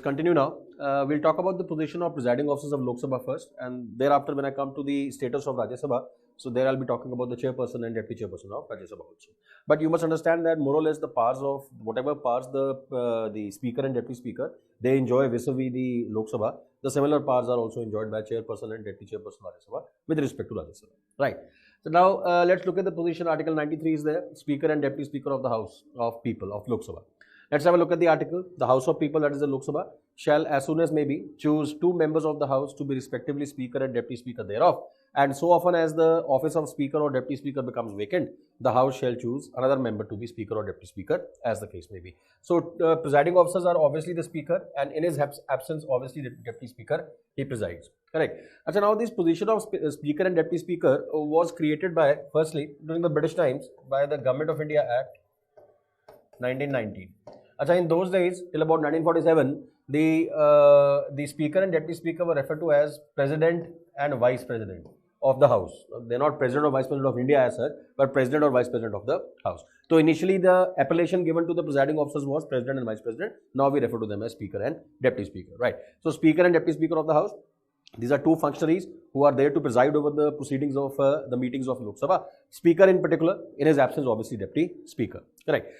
let's continue now. We'll talk about the position of presiding officers of Lok Sabha first, and thereafter when I come to the status of Rajya Sabha, so there I'll be talking about the chairperson and deputy chairperson of Rajya Sabha also. But you must understand that more or less the powers of whatever powers the speaker and deputy speaker they enjoy vis-a-vis the Lok Sabha, the similar powers are also enjoyed by chairperson and deputy chairperson of Rajya Sabha with respect to Rajya Sabha. Right. So now let's look at the position. Article 93 is there. Speaker and deputy speaker of the House of People of Lok Sabha. Let's have a look at the article. The House of People, that is the Lok Sabha, shall as soon as may be choose 2 members of the House to be respectively Speaker and Deputy Speaker thereof. And so often as the office of Speaker or Deputy Speaker becomes vacant, the House shall choose another member to be Speaker or Deputy Speaker as the case may be. So presiding officers are obviously the Speaker, and in his absence obviously the Deputy Speaker, he presides. Correct. So now this position of Speaker and Deputy Speaker was created by, firstly, during the British times by the Government of India Act 1919. In those days, till about 1947, the Speaker and Deputy Speaker were referred to as President and Vice President of the House. They're not President or Vice President of India as such, but President or Vice President of the House. So initially the appellation given to the presiding officers was President and Vice President. Now we refer to them as Speaker and Deputy Speaker. Right. So Speaker and Deputy Speaker of the House, these are 2 functionaries who are there to preside over the proceedings of the meetings of Lok Sabha. Speaker in particular, in his absence, obviously Deputy Speaker. Correct.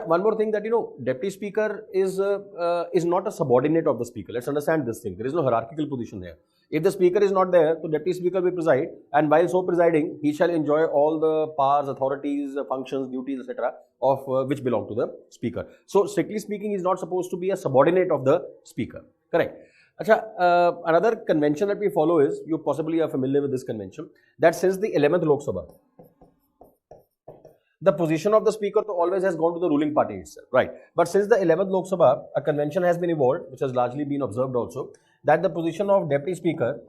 One more thing that Deputy Speaker is not a subordinate of the Speaker. Let's understand this thing. There is no hierarchical position there. If the Speaker is not there, the Deputy Speaker will preside, and while so presiding, he shall enjoy all the powers, authorities, functions, duties, etc. of which belong to the Speaker. So strictly speaking, he is not supposed to be a subordinate of the Speaker. Correct. Another convention that we follow is, you possibly are familiar with this convention, that since the 11th Lok Sabha, the position of the Speaker always has gone to the ruling party itself, right? But since the 11th Lok Sabha, a convention has been evolved, which has largely been observed also, that the position of Deputy Speaker,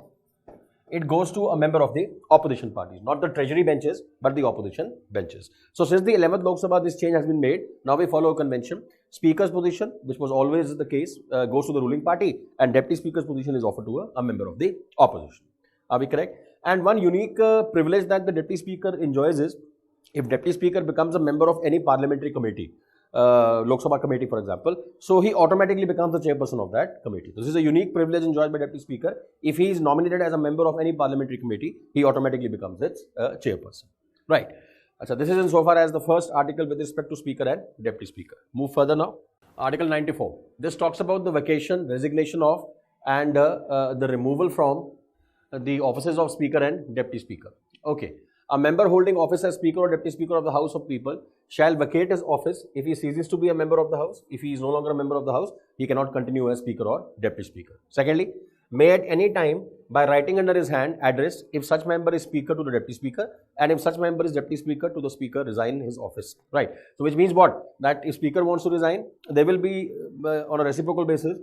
it goes to a member of the opposition parties, not the treasury benches, but the opposition benches. So since the 11th Lok Sabha, this change has been made. Now we follow a convention. Speaker's position, which was always the case, goes to the ruling party, and Deputy Speaker's position is offered to a member of the opposition. Are we correct? And one unique privilege that the Deputy Speaker enjoys is, if Deputy Speaker becomes a member of any parliamentary committee, Lok Sabha committee for example, so he automatically becomes the chairperson of that committee. This is a unique privilege enjoyed by Deputy Speaker. If he is nominated as a member of any parliamentary committee, he automatically becomes its chairperson. Right. This is insofar as the first article with respect to Speaker and Deputy Speaker. Move further now. Article 94. This talks about the vacation, resignation of, and the removal from the offices of Speaker and Deputy Speaker. Okay. A member holding office as Speaker or Deputy Speaker of the House of People shall vacate his office if he ceases to be a member of the House. If he is no longer a member of the House, he cannot continue as Speaker or Deputy Speaker. Secondly, may at any time, by writing under his hand, address if such member is Speaker to the Deputy Speaker, and if such member is Deputy Speaker to the Speaker, resign his office. Right. So which means what? That if Speaker wants to resign, there will be on a reciprocal basis.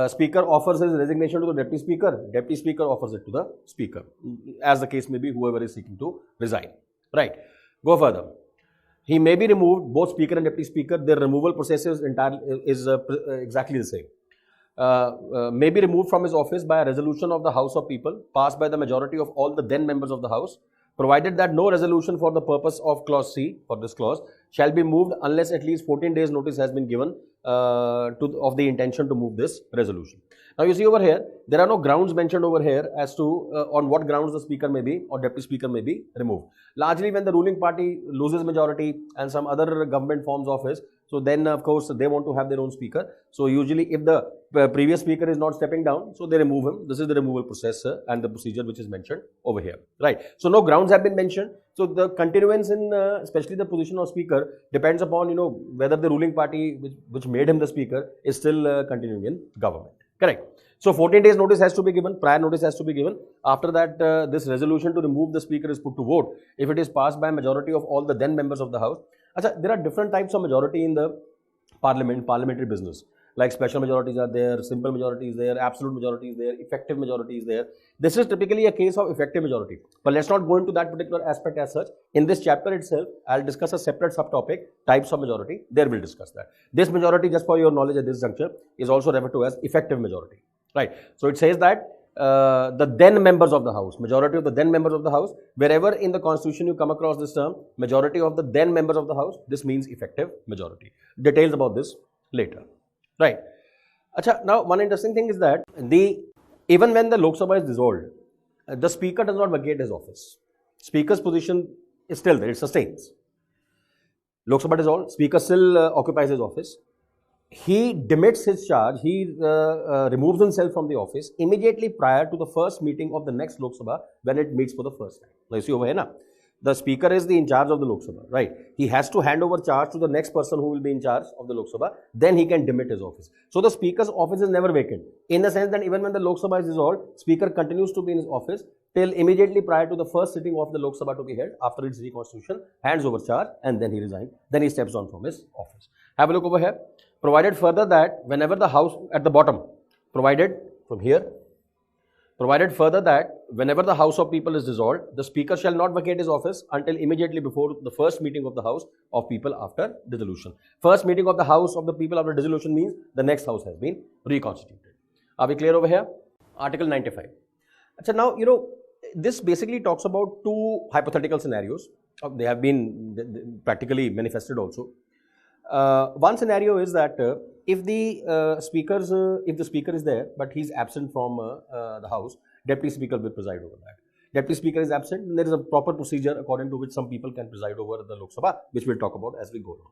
Speaker offers his resignation to the Deputy Speaker, Deputy Speaker offers it to the Speaker, as the case may be, whoever is seeking to resign. Right. Go further. He may be removed, both Speaker and Deputy Speaker, their removal process is exactly the same. May be removed from his office by a resolution of the House of People, passed by the majority of all the then members of the House, provided that no resolution for the purpose of clause C, for this clause, shall be moved unless at least 14 days notice has been given of the intention to move this resolution. Now you see over here, there are no grounds mentioned over here as to on what grounds the Speaker may be or Deputy Speaker may be removed. Largely when the ruling party loses majority and some other government forms office, so then of course they want to have their own Speaker. So usually if the previous Speaker is not stepping down, so they remove him. This is the removal process and the procedure which is mentioned over here. Right. So no grounds have been mentioned. So the continuance in especially the position of Speaker depends upon whether the ruling party which made him the Speaker is still continuing in government. Correct. So 14 days notice has to be given, prior notice has to be given. After that, this resolution to remove the Speaker is put to vote. If it is passed by a majority of all the then members of the House. There are different types of majority in the parliamentary business. Like special majorities are there, simple majority is there, absolute majority is there, effective majority is there. This is typically a case of effective majority. But let's not go into that particular aspect as such. In this chapter itself, I'll discuss a separate subtopic, types of majority. There we'll discuss that. This majority, just for your knowledge at this juncture, is also referred to as effective majority. Right. So it says that the then members of the House, majority of the then members of the House, wherever in the Constitution you come across this term, majority of the then members of the House, this means effective majority. Details about this later. Right. Acha, now one interesting thing is that even when the Lok Sabha is dissolved, the speaker does not vacate his office. Speaker's position is still there, it sustains. Lok Sabha dissolved, speaker still occupies his office. He demits his charge, he removes himself from the office immediately prior to the first meeting of the next Lok Sabha when it meets for the first time. Now you see over here, na? The speaker is in charge of the Lok Sabha, right? He has to hand over charge to the next person who will be in charge of the Lok Sabha, then he can demit his office. So the speaker's office is never vacant, in the sense that even when the Lok Sabha is dissolved, speaker continues to be in his office till immediately prior to the first sitting of the Lok Sabha to be held after its reconstitution, hands over charge, and then he resigns, then he steps down from his office. Have a look over here. Provided further that whenever the house at the bottom, provided from here, provided further that whenever the House of People is dissolved, the speaker shall not vacate his office until immediately before the first meeting of the House of People after dissolution. First meeting of the House of the People after dissolution means the next house has been reconstituted. Are we clear over here? Article 95. So now, this basically talks about two hypothetical scenarios. They have been practically manifested also. One scenario is that if the speaker is there but he is absent from the house, deputy speaker will preside over that. Deputy speaker is absent, then there is a proper procedure according to which some people can preside over the Lok Sabha, which we'll talk about as we go along.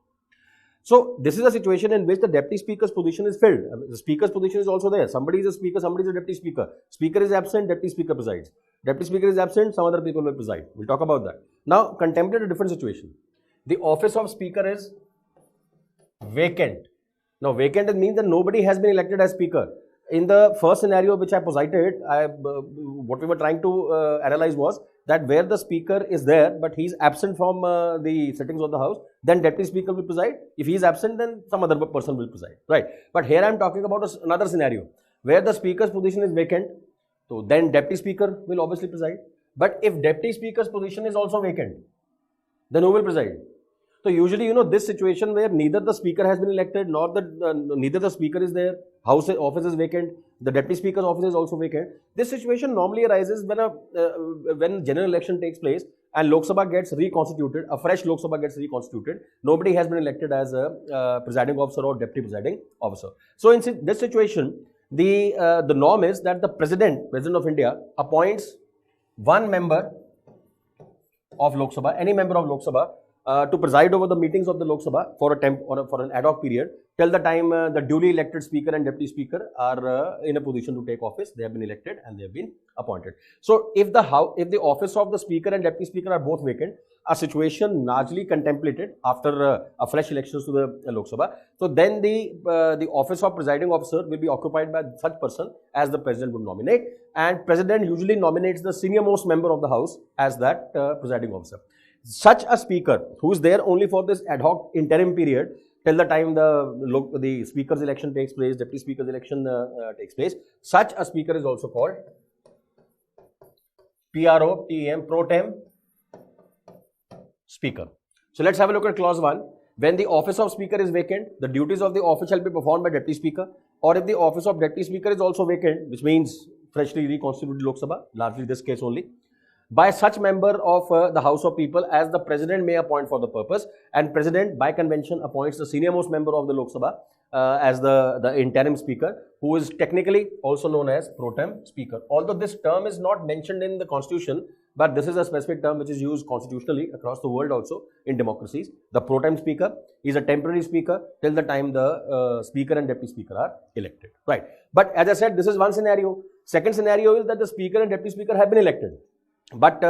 So this is a situation in which the deputy speaker's position is filled. The speaker's position is also there. Somebody is a speaker, somebody is a deputy speaker. Speaker is absent, deputy speaker presides. Deputy speaker is absent, some other people will preside. We'll talk about that. Now contemplate a different situation. The office of speaker is vacant. Now vacant means that nobody has been elected as speaker. In the first scenario which I posited, what we were trying to analyze was that where the speaker is there but he is absent from the sittings of the house, then deputy speaker will preside. If he is absent, then some other person will preside, right? But here I am talking about another scenario where the speaker's position is vacant, so then deputy speaker will obviously preside. But if deputy speaker's position is also vacant, then who will preside? So usually, this situation where neither the speaker has been elected nor neither the speaker is there, office is vacant, the deputy speaker's office is also vacant. This situation normally arises when general election takes place and Lok Sabha gets reconstituted, a fresh Lok Sabha gets reconstituted. Nobody has been elected as a presiding officer or deputy presiding officer. So in this situation, the norm is that the President of India appoints one member of Lok Sabha, any member of Lok Sabha, to preside over the meetings of the Lok Sabha for an ad hoc period till the time the duly elected speaker and deputy speaker are in a position to take office. They have been elected and they have been appointed. So if the office of the speaker and deputy speaker are both vacant, a situation largely contemplated after a fresh elections to the Lok Sabha, so then the office of presiding officer will be occupied by such person as the president would nominate, and president usually nominates the senior most member of the house as that presiding officer. Such a speaker who is there only for this ad hoc interim period till the time the speaker's election takes place, deputy speaker's election takes place, such a speaker is also called PROTEM, pro tem speaker. So let's have a look at clause 1. When the office of speaker is vacant, the duties of the office shall be performed by deputy speaker, or if the office of deputy speaker is also vacant, which means freshly reconstituted Lok Sabha, largely this case only, by such member of the House of People as the President may appoint for the purpose, and President by convention appoints the senior most member of the Lok Sabha as the interim speaker, who is technically also known as pro tem speaker. Although this term is not mentioned in the constitution, but this is a specific term which is used constitutionally across the world also in democracies. The pro tem speaker is a temporary speaker till the time the speaker and deputy speaker are elected, right? But as I said, this is one scenario. Second scenario is that the speaker and deputy speaker have been elected. But,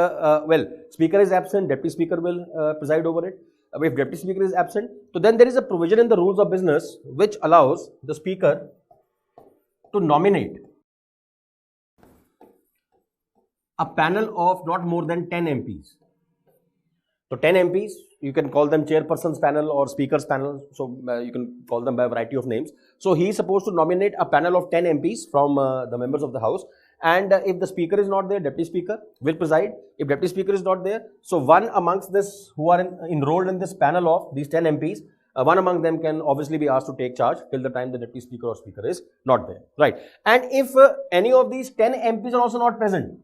speaker is absent, deputy speaker will preside over it. If deputy speaker is absent, so then there is a provision in the rules of business which allows the speaker to nominate a panel of not more than 10 MPs. So 10 MPs, you can call them chairperson's panel or speaker's panel, so you can call them by a variety of names. So he is supposed to nominate a panel of 10 MPs from the members of the house. And if the speaker is not there, deputy speaker will preside. If deputy speaker is not there, so one amongst this who are enrolled in this panel of these 10 MPs, one among them can obviously be asked to take charge till the time the deputy speaker or speaker is not there, right? And if any of these 10 MPs are also not present,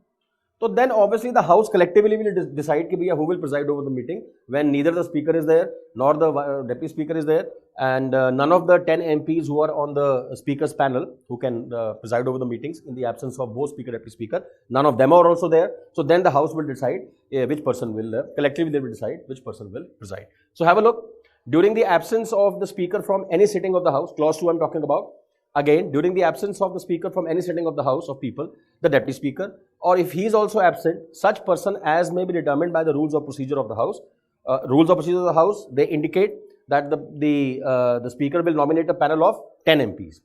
So then obviously the house collectively will decide ki bhaiya who will preside over the meeting when neither the speaker is there nor the deputy speaker is there, and none of the 10 MPs who are on the speakers panel who can preside over the meetings in the absence of both speaker and deputy speaker, none of them are also there. So then the house will decide which person will, collectively they will decide which person will preside. So have a look. During the absence of the speaker from any sitting of the house, clause 2 I'm talking about. Again, during the absence of the speaker from any sitting of the house of people, the deputy speaker, or if he is also absent, such person as may be determined by the rules of procedure of the house. Rules of procedure of the house, they indicate that the speaker will nominate a panel of 10 MPs.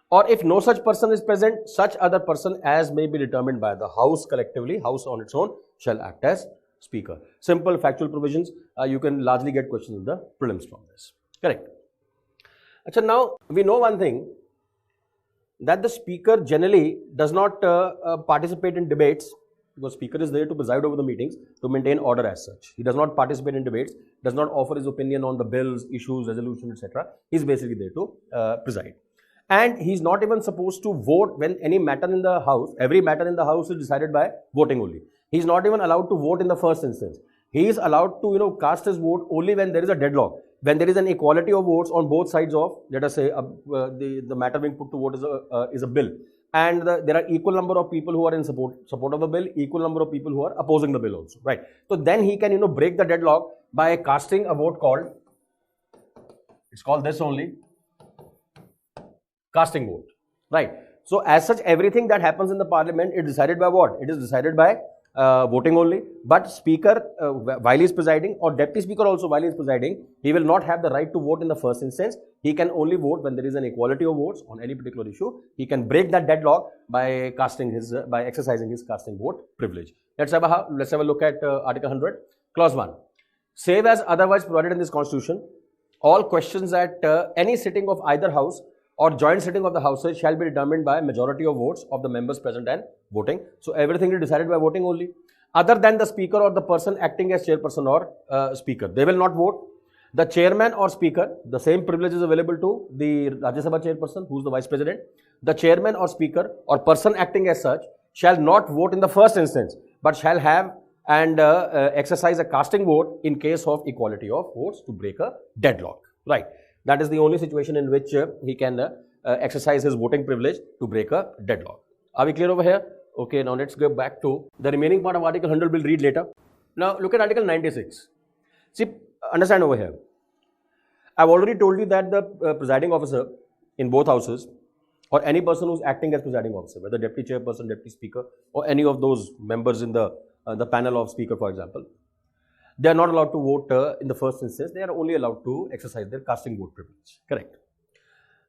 Or if no such person is present, such other person as may be determined by the house collectively, house on its own, shall act as speaker. Simple factual provisions. You can largely get questions in the prelims from this. Correct. Achha, now we know one thing, that the speaker generally does not participate in debates, because speaker is there to preside over the meetings to maintain order as such. He does not participate in debates, does not offer his opinion on the bills, issues, resolutions, etc. He is basically there to preside. And he is not even supposed to vote when any matter in the house, every matter in the house is decided by voting only. He is not even allowed to vote in the first instance. He is allowed to, cast his vote only when there is a deadlock. When there is an equality of votes on both sides of, let us say, the matter being put to vote is a bill, and there are equal number of people who are in support of the bill, equal number of people who are opposing the bill also, right? So then he can, break the deadlock by casting a vote called, it's called this only, casting vote, right? So as such, everything that happens in the parliament is decided by what? It is decided by voting only. But speaker, while he is presiding, or deputy speaker also while he is presiding, he will not have the right to vote in the first instance. He can only vote when there is an equality of votes on any particular issue. He can break that deadlock by exercising his casting vote privilege. Let's have a look at Article 100, Clause 1. Save as otherwise provided in this Constitution, all questions at any sitting of either house or joint sitting of the houses shall be determined by majority of votes of the members present and voting. So everything is decided by voting only. Other than the speaker or the person acting as chairperson or speaker, they will not vote. The chairman or speaker, the same privilege is available to the Rajya Sabha chairperson, who is the vice president. The chairman or speaker or person acting as such shall not vote in the first instance, but shall have and exercise a casting vote in case of equality of votes to break a deadlock. Right. That is the only situation in which he can exercise his voting privilege to break a deadlock. Are we clear over here? Okay, now let's go back to the remaining part of Article 100 we'll read later. Now look at Article 96. See, understand over here. I've already told you that the presiding officer in both houses, or any person who's acting as presiding officer, whether deputy chairperson, deputy speaker, or any of those members in the panel of speaker, for example, they are not allowed to vote in the first instance. They are only allowed to exercise their casting vote privilege. Correct.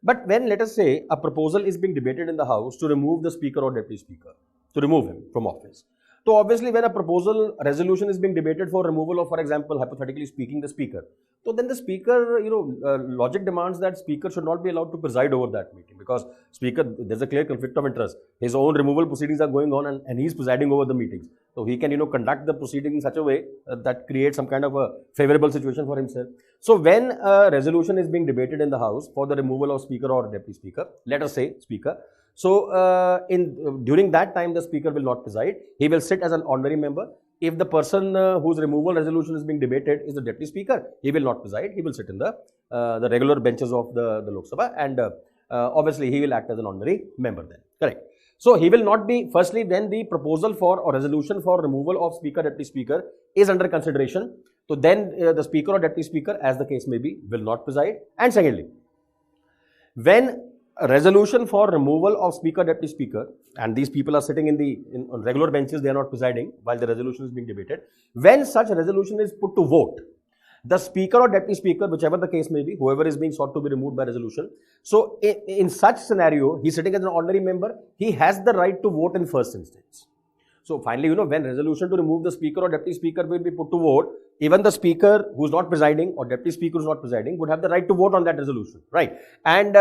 But when, let us say, a proposal is being debated in the House to remove the speaker or deputy speaker, to remove him from office. So obviously, when a resolution is being debated for removal of, for example, hypothetically speaking, the speaker, so then the speaker, logic demands that speaker should not be allowed to preside over that meeting, because speaker, there's a clear conflict of interest. His own removal proceedings are going on and he's presiding over the meetings. So he can, conduct the proceeding in such a way that creates some kind of a favorable situation for himself. So when a resolution is being debated in the House for the removal of speaker or deputy speaker, let us say speaker. So during that time, the speaker will not preside. He will sit as an ordinary member. If the person whose removal resolution is being debated is the deputy speaker, he will not preside. He will sit in the regular benches of the Lok Sabha, and obviously he will act as an ordinary member then. Correct. So he will not be, firstly, when the proposal for or resolution for removal of speaker, deputy speaker is under consideration, so then the speaker or deputy speaker, as the case may be, will not preside. And secondly, when a resolution for removal of speaker, deputy speaker, and these people are sitting on regular benches, they are not presiding while the resolution is being debated. When such a resolution is put to vote, the speaker or deputy speaker, whichever the case may be, whoever is being sought to be removed by resolution, so in such scenario, he's sitting as an ordinary member, he has the right to vote in first instance. So finally, when resolution to remove the speaker or deputy speaker will be put to vote, even the speaker who's not presiding or deputy speaker who's not presiding would have the right to vote on that resolution, right? And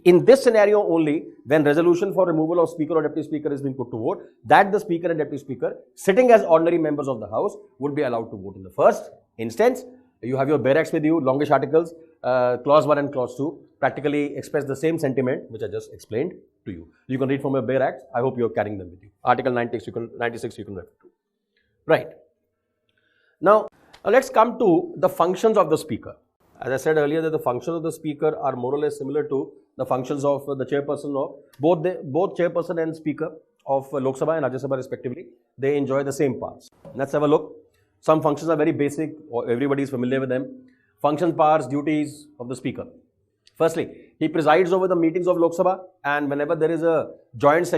in this scenario only, when resolution for removal of speaker or deputy speaker is being put to vote, that the speaker and deputy speaker sitting as ordinary members of the House would be allowed to vote in the first instance. You have your bare axe with you, longish articles. clause 1 and clause 2 practically express the same sentiment which I just explained to you. You can read from your bare acts. I hope you are carrying them with you. Article 96 you can refer to. Right. Now, let's come to the functions of the speaker. As I said earlier, that the functions of the speaker are more or less similar to the functions of the chairperson of both chairperson and speaker of Lok Sabha and Rajya Sabha respectively. They enjoy the same powers. Let's have a look. Some functions are very basic, or everybody is familiar with them. Function, powers, duties of the speaker. Firstly, he presides over the meetings of Lok Sabha, and whenever there is a joint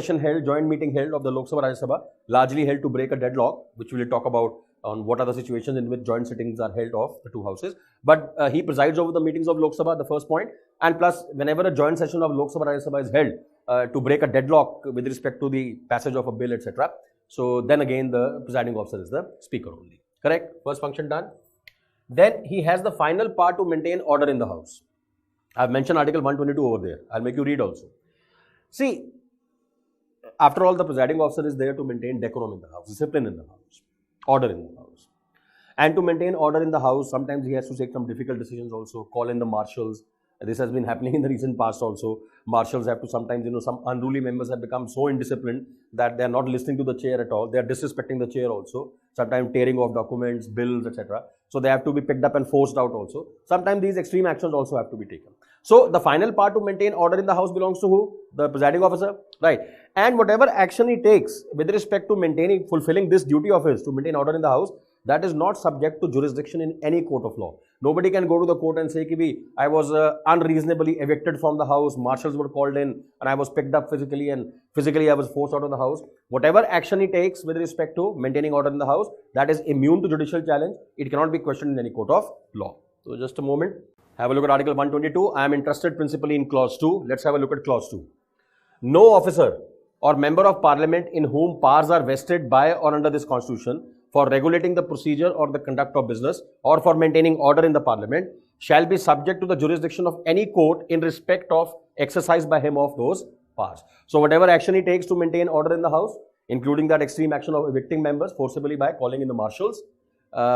meeting held of the Lok Sabha Rajya Sabha, largely held to break a deadlock, which we will talk about on what are the situations in which joint sittings are held of the two houses. But he presides over the meetings of Lok Sabha, the first point, and plus whenever a joint session of Lok Sabha Rajya Sabha is held to break a deadlock with respect to the passage of a bill, etc. So then again the presiding officer is the speaker only. Correct? First function done. Then he has the final part to maintain order in the house. I have mentioned Article 122 over there. I'll make you read also. See, after all, the presiding officer is there to maintain decorum in the house, discipline in the house, order in the house. And to maintain order in the house, sometimes he has to take some difficult decisions also, call in the marshals. This has been happening in the recent past also. Marshals have to sometimes, some unruly members have become so indisciplined that they are not listening to the chair at all. They are disrespecting the chair also. Sometimes tearing off documents, bills, etc. So they have to be picked up and forced out also. Sometimes these extreme actions also have to be taken. So the final part to maintain order in the house belongs to who? The presiding officer, right? And whatever action he takes with respect to fulfilling this duty of his to maintain order in the house, that is not subject to jurisdiction in any court of law. Nobody can go to the court and say, I was unreasonably evicted from the house, marshals were called in and I was picked up physically and physically I was forced out of the house. Whatever action he takes with respect to maintaining order in the house, that is immune to judicial challenge. It cannot be questioned in any court of law. So just a moment. Have a look at Article 122. I am interested principally in Clause 2. Let's have a look at Clause 2. No officer or member of parliament in whom powers are vested by or under this constitution for regulating the procedure or the conduct of business or for maintaining order in the parliament shall be subject to the jurisdiction of any court in respect of exercise by him of those powers. So whatever action he takes to maintain order in the house, including that extreme action of evicting members forcibly by calling in the marshals,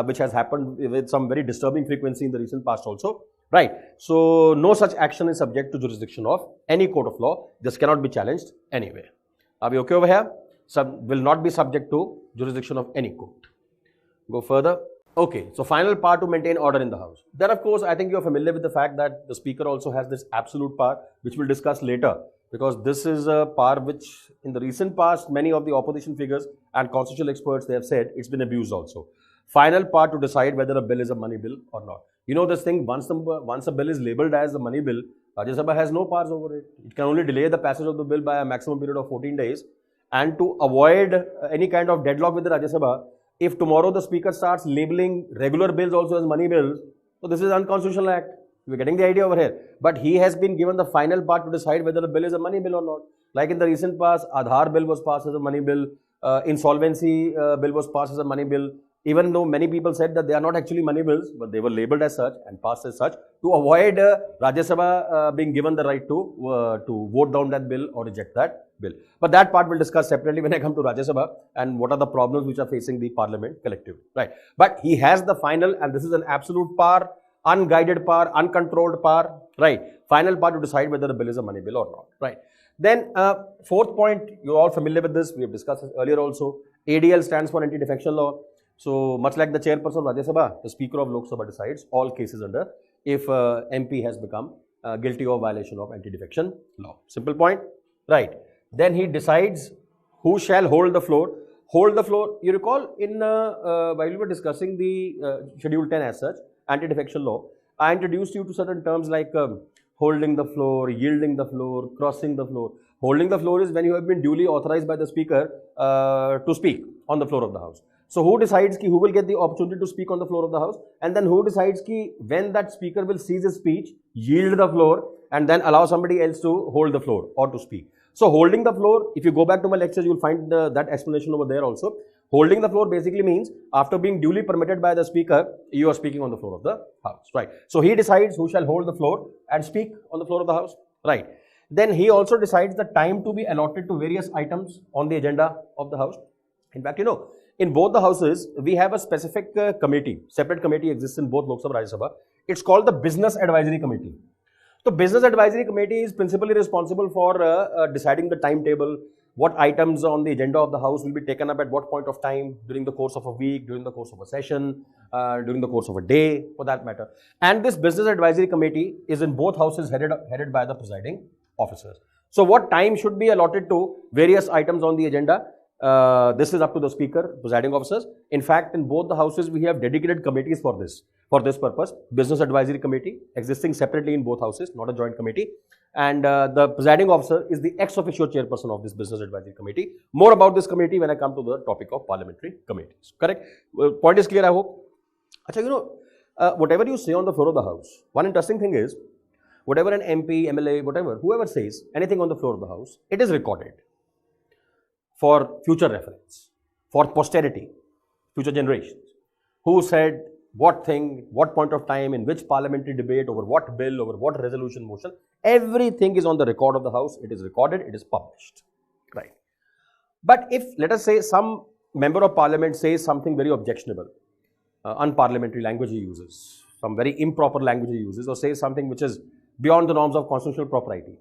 which has happened with some very disturbing frequency in the recent past also, right? So no such action is subject to jurisdiction of any court of law. This cannot be challenged anywhere. Are we okay over here? Will not be subject to jurisdiction of any court. Go further. Okay, so final power to maintain order in the house. Then of course, I think you are familiar with the fact that the speaker also has this absolute power, which we'll discuss later, because this is a power which in the recent past, many of the opposition figures and constitutional experts, they have said it's been abused also. Final power to decide whether a bill is a money bill or not. You know this thing, once a bill is labelled as a money bill, Rajya Sabha has no powers over it. It can only delay the passage of the bill by a maximum period of 14 days. And to avoid any kind of deadlock with the Rajya Sabha, if tomorrow the speaker starts labelling regular bills also as money bills, so this is unconstitutional act. We're getting the idea over here. But he has been given the final part to decide whether a bill is a money bill or not. Like in the recent past, Aadhaar bill was passed as a money bill, insolvency bill was passed as a money bill, even though many people said that they are not actually money bills, but they were labelled as such and passed as such to avoid Rajya Sabha being given the right to vote down that bill or reject that bill. But that part we'll discuss separately when I come to Rajya Sabha and what are the problems which are facing the parliament collectively, right? But he has the final, and this is an absolute power, unguided power, uncontrolled power, right? Final power to decide whether a bill is a money bill or not, right? Then fourth point, you're all familiar with this, we have discussed this earlier also. ADL stands for anti-defection law. So much like the chairperson of Rajya Sabha, the speaker of Lok Sabha decides all cases under if MP has become guilty of violation of anti-defection law. Simple point, right? Then he decides who shall hold the floor. Hold the floor, you recall in while we were discussing the Schedule 10 as such, anti-defection law, I introduced you to certain terms like holding the floor, yielding the floor, crossing the floor. Holding the floor is when you have been duly authorized by the speaker to speak on the floor of the house. So who decides who will get the opportunity to speak on the floor of the house, and then who decides when that speaker will cease his speech, yield the floor and then allow somebody else to hold the floor or to speak. So holding the floor, if you go back to my lectures, you will find that explanation over there also. Holding the floor basically means after being duly permitted by the speaker, you are speaking on the floor of the house, right? So he decides who shall hold the floor and speak on the floor of the house, right? Then he also decides the time to be allotted to various items on the agenda of the house. In fact, in both the houses, we have a specific committee, separate committee exists in both Lok Sabha and Rajya Sabha. It's called the Business Advisory Committee. So Business Advisory Committee is principally responsible for deciding the timetable, what items on the agenda of the house will be taken up at what point of time during the course of a week, during the course of a session, during the course of a day, for that matter. And this Business Advisory Committee is in both houses headed by the presiding officers. So what time should be allotted to various items on the agenda? This is up to the speaker, presiding officers. In fact, in both the houses, we have dedicated committees for this purpose. Business Advisory Committee existing separately in both houses, not a joint committee. And the presiding officer is the ex officio chairperson of this Business Advisory Committee. More about this committee when I come to the topic of parliamentary committees. Correct? Point is clear, I hope. Achha, whatever you say on the floor of the house, one interesting thing is, whatever an MP, MLA, whatever, whoever says anything on the floor of the house, it is recorded for future reference, for posterity, future generations. Who said what thing, what point of time, in which parliamentary debate, over what bill, over what resolution motion, everything is on the record of the house, it is recorded, it is published, right? But if, let us say, some member of parliament says something very objectionable, unparliamentary language he uses, some very improper language he uses, or says something which is beyond the norms of constitutional propriety,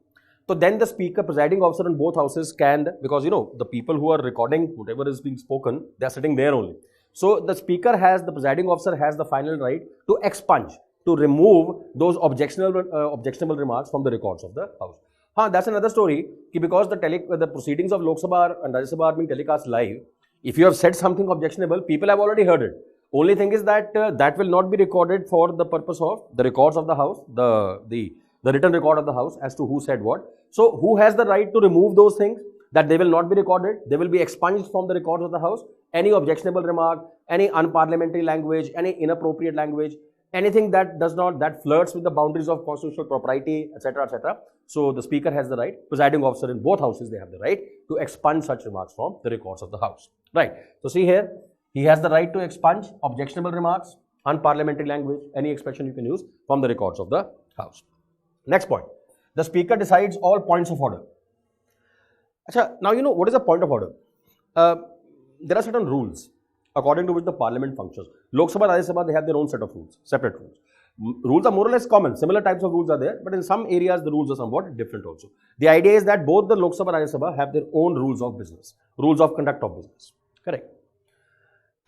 so then the speaker, presiding officer in both houses can, because the people who are recording whatever is being spoken, they are sitting there only. So the speaker the presiding officer has the final right to expunge, to remove those objectionable remarks from the records of the house. That's another story, because the proceedings of Lok Sabha and Rajya Sabha are being telecast live. If you have said something objectionable, people have already heard it. Only thing is that that will not be recorded for the purpose of the records of the house, the written record of the house as to who said what. So who has the right to remove those things? That they will not be recorded, they will be expunged from the records of the house. Any objectionable remark, any unparliamentary language, any inappropriate language, anything that flirts with the boundaries of constitutional propriety, etc., etc. So the speaker has the right, presiding officer in both houses, they have the right to expunge such remarks from the records of the house. Right. So see here, he has the right to expunge objectionable remarks, unparliamentary language, any expression you can use from the records of the house. Next point, the speaker decides all points of order. Achha, now what is a point of order? There are certain rules according to which the parliament functions. Lok Sabha, Rajya Sabha, they have their own set of rules, separate rules. Rules are more or less common, similar types of rules are there, but in some areas the rules are somewhat different also. The idea is that both the Lok Sabha and Rajya Sabha have their own rules of business, rules of conduct of business. Correct.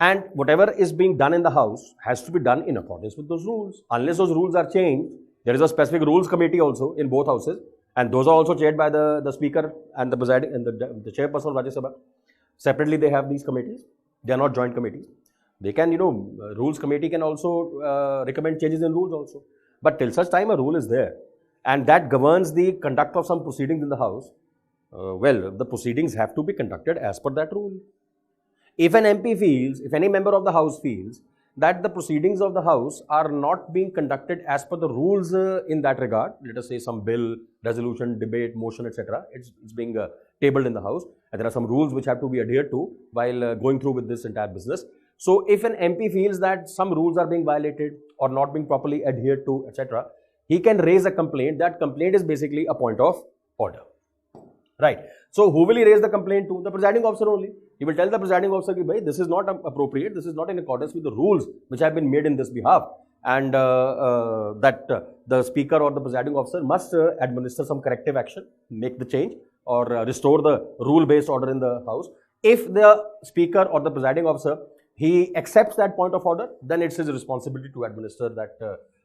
And whatever is being done in the house has to be done in accordance with those rules. Unless those rules are changed, there is a specific rules committee also in both houses, and those are also chaired by the speaker and the presiding and the chairperson of Rajya Sabha. Separately, they have these committees. They are not joint committees. They can, rules committee can also recommend changes in rules also. But till such time a rule is there, and that governs the conduct of some proceedings in the house, the proceedings have to be conducted as per that rule. If an MP feels, if any member of the house feels that the proceedings of the house are not being conducted as per the rules in that regard, let us say some bill, resolution, debate, motion, etc., it's being tabled in the house, and there are some rules which have to be adhered to while going through with this entire business. So if an MP feels that some rules are being violated or not being properly adhered to, etc., he can raise a complaint. That complaint is basically a point of order. Right. So who will he raise the complaint to? The presiding officer only. He will tell the presiding officer that this is not appropriate, this is not in accordance with the rules which have been made in this behalf, and that the speaker or the presiding officer must administer some corrective action, make the change, or restore the rule-based order in the house. If the speaker or the presiding officer, he accepts that point of order, then it's his responsibility to administer that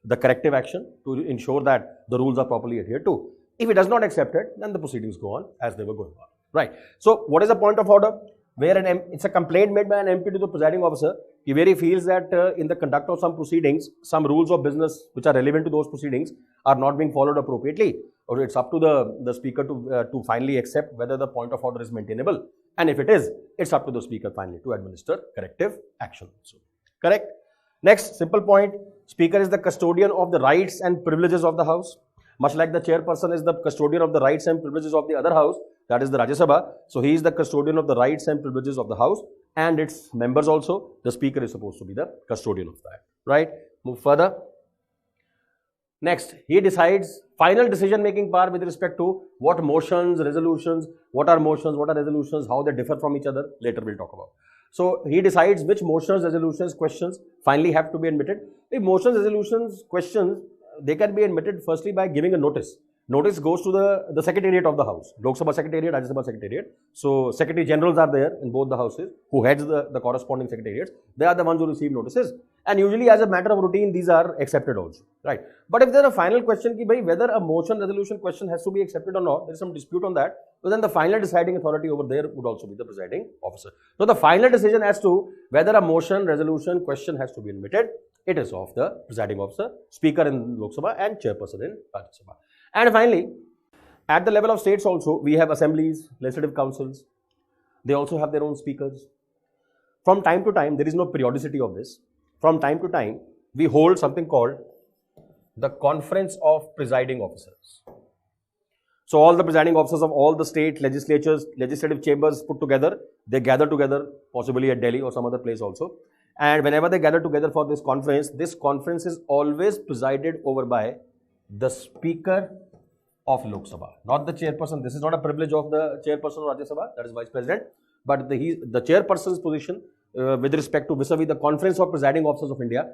the corrective action to ensure that the rules are properly adhered to. If he does not accept it, then the proceedings go on as they were going on. Right. So what is a point of order? Where it's a complaint made by an MP to the presiding officer, where he feels that in the conduct of some proceedings, some rules of business which are relevant to those proceedings are not being followed appropriately, or it's up to the speaker to finally accept whether the point of order is maintainable, and if it is, it's up to the speaker finally to administer corrective action. So, correct. Next, simple point, speaker is the custodian of the rights and privileges of the house, much like the chairperson is the custodian of the rights and privileges of the other house, that is the Rajya Sabha. So he is the custodian of the rights and privileges of the house and its members also. The speaker is supposed to be the custodian of that. Right? Move further. Next, he decides final decision-making power with respect to what motions, resolutions, what are motions, what are resolutions, how they differ from each other. Later we'll talk about. So he decides which motions, resolutions, questions finally have to be admitted. If motions, resolutions, questions, they can be admitted firstly by giving a notice. Notice goes to the Secretariat of the House, Lok Sabha Secretariat, Rajya Sabha Secretariat. So Secretary Generals are there in both the houses who heads the corresponding secretariats. They are the ones who receive notices. And usually as a matter of routine, these are accepted also, right? But if there is a final question ki bhai, whether a motion, resolution, question has to be accepted or not, there is some dispute on that, so then the final deciding authority over there would also be the presiding officer. So the final decision as to whether a motion, resolution, question has to be admitted, it is of the presiding officer, speaker in Lok Sabha and chairperson in Rajya Sabha. And finally, at the level of states also, we have assemblies, legislative councils. They also have their own speakers. From time to time, there is no periodicity of this. From time to time, we hold something called the Conference of Presiding Officers. So all the presiding officers of all the state legislatures, legislative chambers put together, they gather together, possibly at Delhi or some other place also. And whenever they gather together for this conference is always presided over by the Speaker of Lok Sabha, not the chairperson. This is not a privilege of the chairperson of Rajya Sabha, that is Vice President, but the chairperson's position with respect to vis-a-vis the Conference of Presiding Officers of India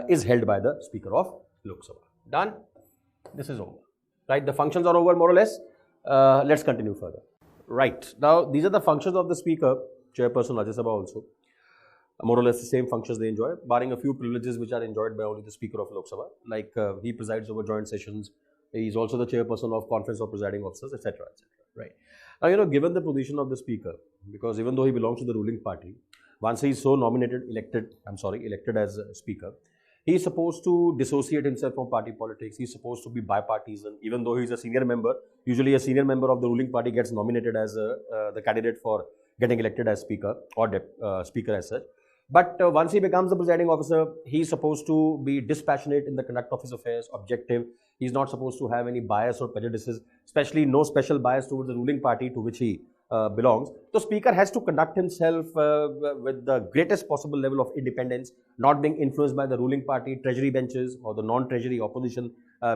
is held by the Speaker of Lok Sabha. Done? This is over. Right? The functions are over more or less. Let's continue further. Right. Now, these are the functions of the Speaker, chairperson Rajya Sabha also. More or less the same functions they enjoy, barring a few privileges which are enjoyed by only the Speaker of Lok Sabha, like he presides over joint sessions, he is also the chairperson of Conference of Presiding Officers, etc. etc. Right. Now, given the position of the Speaker, because even though he belongs to the ruling party, once he is so elected as Speaker, he is supposed to dissociate himself from party politics, he is supposed to be bipartisan, even though he is a senior member. Usually a senior member of the ruling party gets nominated as the candidate for getting elected as Speaker or Speaker as such. But once he becomes the presiding officer, he is supposed to be dispassionate in the conduct of his affairs, objective. He is not supposed to have any bias or prejudices, especially no special bias towards the ruling party to which he belongs. The Speaker has to conduct himself with the greatest possible level of independence, not being influenced by the ruling party, treasury benches or the non-treasury opposition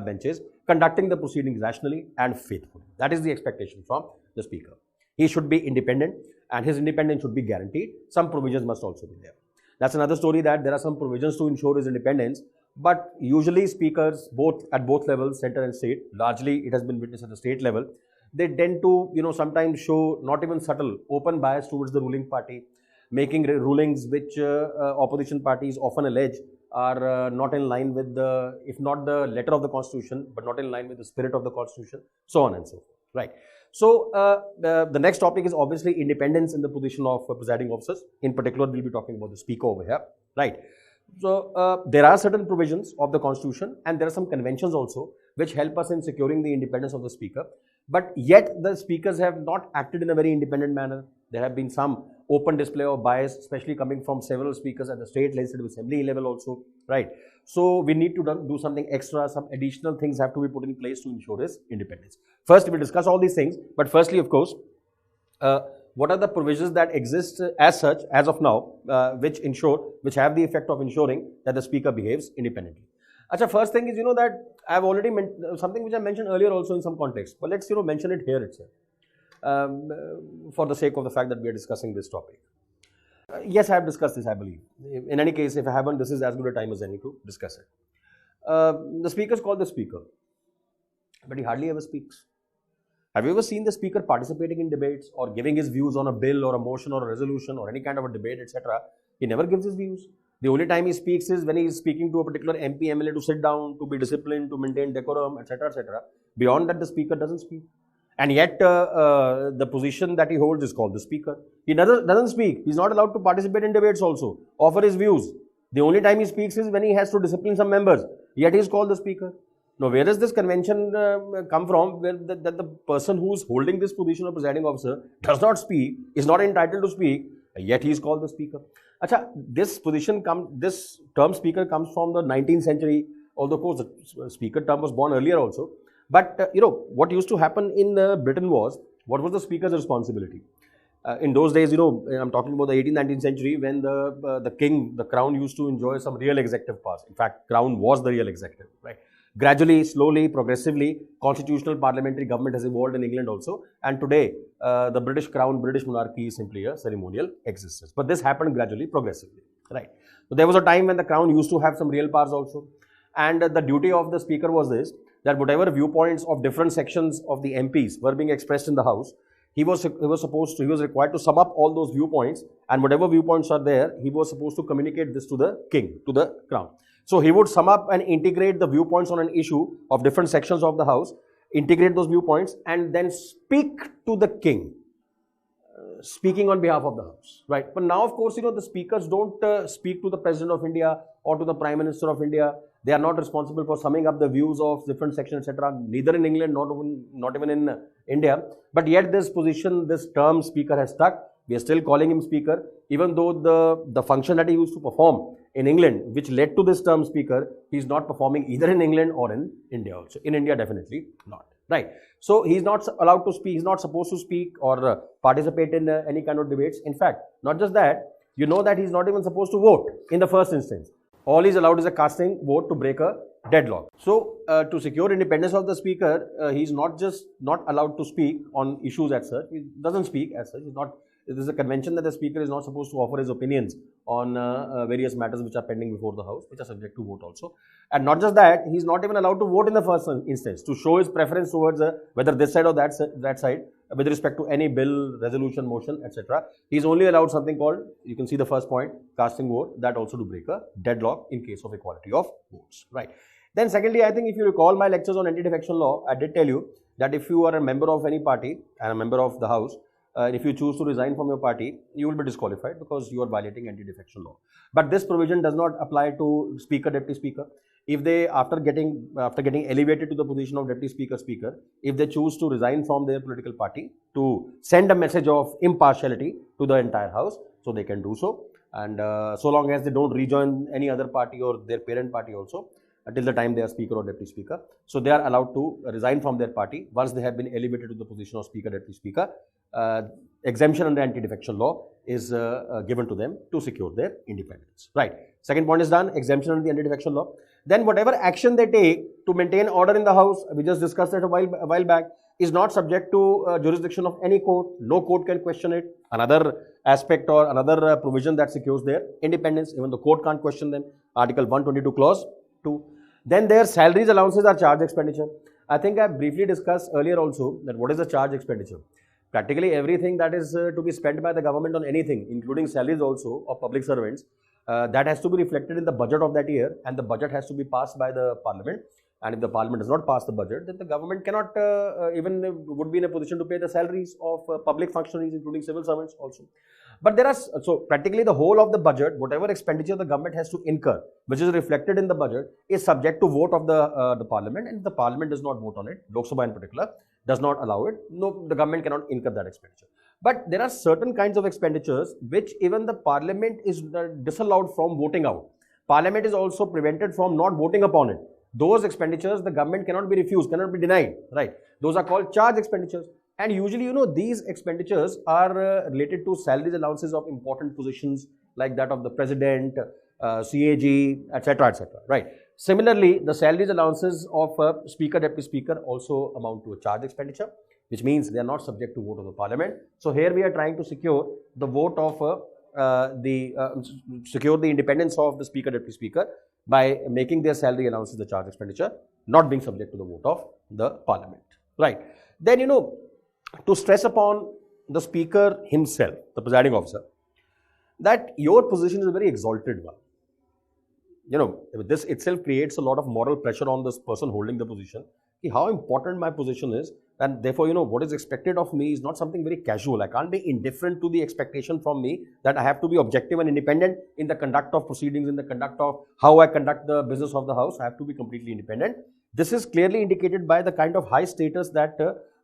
benches, conducting the proceedings rationally and faithfully. That is the expectation from the Speaker. He should be independent and his independence should be guaranteed. Some provisions must also be there. That's another story, that there are some provisions to ensure his independence, but usually speakers at both levels, center and state, largely it has been witnessed at the state level, they tend to sometimes show not even subtle open bias towards the ruling party, making rulings which opposition parties often allege are not in line with the, if not the letter of the constitution, but not in line with the spirit of the constitution, so on and so forth. Right. So, the next topic is obviously independence in the position of presiding officers. In particular, we'll be talking about the Speaker over here, right? So, there are certain provisions of the Constitution and there are some conventions also which help us in securing the independence of the Speaker. But yet, the speakers have not acted in a very independent manner. There have been some open display of bias, especially coming from several speakers at the state legislative assembly level also, right? So, we need to do something extra, some additional things have to be put in place to ensure his independence. First, we will discuss all these things, but firstly, of course, what are the provisions that exist as such, as of now, which have the effect of ensuring that the Speaker behaves independently. Achha, first thing is, that I have already mentioned something which I mentioned earlier also in some context, but let's, mention it here itself, for the sake of the fact that we are discussing this topic. Yes, I have discussed this, I believe. In any case, if I haven't, this is as good a time as any to discuss it. The Speaker is called the Speaker, but he hardly ever speaks. Have you ever seen the Speaker participating in debates or giving his views on a bill or a motion or a resolution or any kind of a debate, etc.? He never gives his views. The only time he speaks is when he is speaking to a particular MP, MLA to sit down, to be disciplined, to maintain decorum, etc., etc. Beyond that, the Speaker doesn't speak. And yet, the position that he holds is called the Speaker. He doesn't speak. He's not allowed to participate in debates also, offer his views. The only time he speaks is when he has to discipline some members. Yet he is called the Speaker. Now, where does this convention come from, where that the person who is holding this position of presiding officer does not speak, is not entitled to speak, yet he is called the Speaker? Achha, this term Speaker comes from the 19th century, although of course the Speaker term was born earlier also. But what used to happen in Britain was, what was the Speaker's responsibility? In those days, I'm talking about the 18th, 19th century, when the king, the crown used to enjoy some real executive powers. In fact, crown was the real executive, right? Gradually, slowly, progressively, constitutional parliamentary government has evolved in England also. And today, the British crown, British monarchy is simply a ceremonial existence. But this happened gradually, progressively, right? So there was a time when the crown used to have some real powers also. And the duty of the speaker was this, that whatever viewpoints of different sections of the MPs were being expressed in the House, he was required to sum up all those viewpoints, and whatever viewpoints are there, he was supposed to communicate this to the king, to the crown. So he would sum up and integrate the viewpoints on an issue of different sections of the House, integrate those viewpoints, and then speak to the king, speaking on behalf of the House, right? But now, of course, the speakers don't speak to the President of India or to the Prime Minister of India. They are not responsible for summing up the views of different sections, etc. Neither in England, not even in India. But yet this position, this term speaker has stuck. We are still calling him speaker, even though the function that he used to perform in England, which led to this term speaker, he is not performing either in England or in India also. In India, definitely not. Right. So he's not allowed to speak, he's not supposed to speak or participate in any kind of debates. In fact, not just that, that he's not even supposed to vote in the first instance. All he's allowed is a casting vote to break a deadlock. So to secure independence of the speaker, he's not just not allowed to speak on issues as such. He doesn't speak as such. It is a convention that the speaker is not supposed to offer his opinions on various matters which are pending before the House, which are subject to vote also. And not just that, he's not even allowed to vote in the first instance to show his preference towards whether this side or that side with respect to any bill, resolution, motion, etc. He's only allowed something called, you can see the first point, casting vote, that also to break a deadlock in case of equality of votes, right? Then secondly, I think if you recall my lectures on anti-defection law, I did tell you that if you are a member of any party and a member of the House, if you choose to resign from your party, you will be disqualified because you are violating anti-defection law. But this provision does not apply to speaker, deputy speaker. If they, after getting elevated to the position of deputy speaker, if they choose to resign from their political party to send a message of impartiality to the entire House, so they can do so. And so long as they don't rejoin any other party or their parent party also, until the time they are speaker or deputy speaker. So they are allowed to resign from their party once they have been elevated to the position of speaker, deputy speaker. Exemption under anti-defection law is given to them to secure their independence. Right. Second point is done, exemption under the anti-defection law. Then whatever action they take to maintain order in the House, we just discussed it a while back, is not subject to jurisdiction of any court. No court can question it. Another aspect or another provision that secures their independence. Even the court can't question them. Article 122 clause 2. Then their salaries, allowances are charge expenditure. I think I briefly discussed earlier also that what is the charge expenditure. Practically everything that is to be spent by the government on anything, including salaries also of public servants, that has to be reflected in the budget of that year, and the budget has to be passed by the parliament. And if the parliament does not pass the budget, then the government cannot even would be in a position to pay the salaries of public functionaries, including civil servants also. But there are, so practically the whole of the budget, whatever expenditure the government has to incur, which is reflected in the budget, is subject to vote of the parliament, and the parliament does not vote on it. Lok Sabha in particular does not allow it. No, the government cannot incur that expenditure. But there are certain kinds of expenditures which even the parliament is disallowed from voting out. Parliament is also prevented from not voting upon it. Those expenditures the government cannot be refused, cannot be denied, right? Those are called charge expenditures. And usually, these expenditures are related to salaries, allowances of important positions like that of the president, CAG, etc., etc., right? Similarly, the salaries, allowances of speaker, deputy speaker also amount to a charge expenditure, which means they are not subject to vote of the parliament. So here we are trying to secure the vote of secure the independence of the speaker, deputy speaker by making their salary allowances the charge expenditure, not being subject to the vote of the parliament, right? Then, to stress upon the speaker himself, the presiding officer, that your position is a very exalted one. This itself creates a lot of moral pressure on this person holding the position. How important my position is, and therefore, what is expected of me is not something very casual. I can't be indifferent to the expectation from me that I have to be objective and independent in the conduct of proceedings, in the conduct of how I conduct the business of the House. I have to be completely independent. This is clearly indicated by the kind of high status that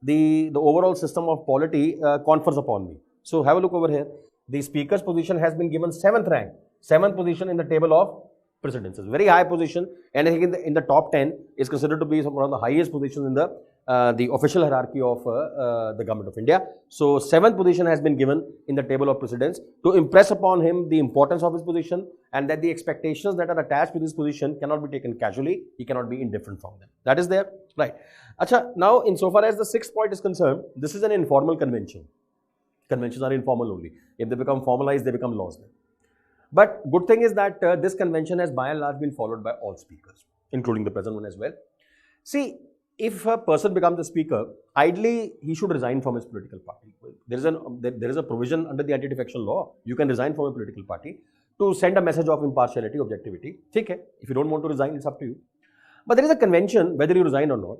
the overall system of polity confers upon me. So have a look over here. The speaker's position has been given 7th rank, 7th position in the table of precedences. Very high position. Anything in the top 10 is considered to be one of the highest positions in the the official hierarchy of the government of India. So, 7th position has been given in the table of precedence to impress upon him the importance of his position and that the expectations that are attached to this position cannot be taken casually. He cannot be indifferent from them. That is there, right? Acha, now, insofar as the 6th point is concerned, this is an informal convention. Conventions are informal only. If they become formalized, they become laws. But good thing is that this convention has by and large been followed by all speakers, including the present one as well. See, if a person becomes the speaker, ideally he should resign from his political party. There is a provision under the anti-defection law. You can resign from a political party to send a message of impartiality, objectivity. Okay, if you don't want to resign, it's up to you. But there is a convention whether you resign or not.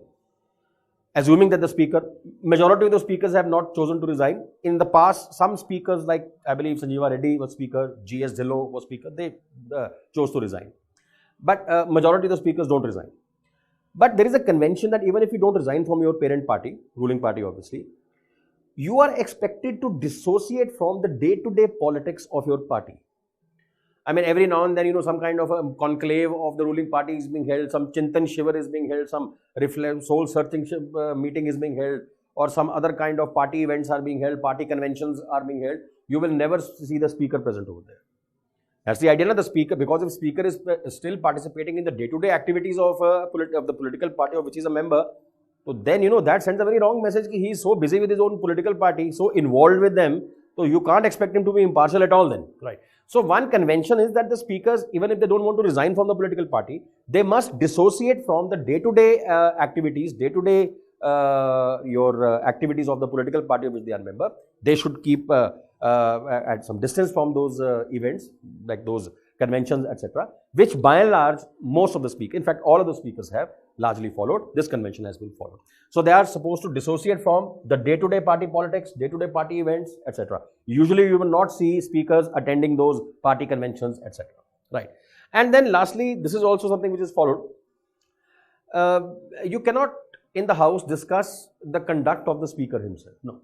Assuming that the speaker, majority of the speakers have not chosen to resign. In the past, some speakers like, I believe Sanjeeva Reddy was speaker, G.S. Dhillon was speaker, they chose to resign. But majority of the speakers don't resign. But there is a convention that even if you don't resign from your parent party, ruling party obviously, you are expected to dissociate from the day-to-day politics of your party. I mean, every now and then, some kind of a conclave of the ruling party is being held, some Chintan Shivar is being held, some soul-searching meeting is being held, or some other kind of party events are being held, party conventions are being held. You will never see the speaker present over there. That's the idea of the speaker, because if speaker is still participating in the day-to-day activities of the political party of which he is a member, so then, that sends a very wrong message that he is so busy with his own political party, so involved with them, so you can't expect him to be impartial at all then, right? So, one convention is that the speakers, even if they don't want to resign from the political party, they must dissociate from the day-to-day activities, day-to-day activities of the political party of which they are a member. They should keep at some distance from those events, like those conventions, etc., which by and large, most of the speakers, in fact, all of the speakers have largely followed. This convention has been followed. So, they are supposed to dissociate from the day-to-day party politics, day-to-day party events, etc. Usually, you will not see speakers attending those party conventions, etc. Right. And then lastly, this is also something which is followed. You cannot in the House discuss the conduct of the speaker himself. No.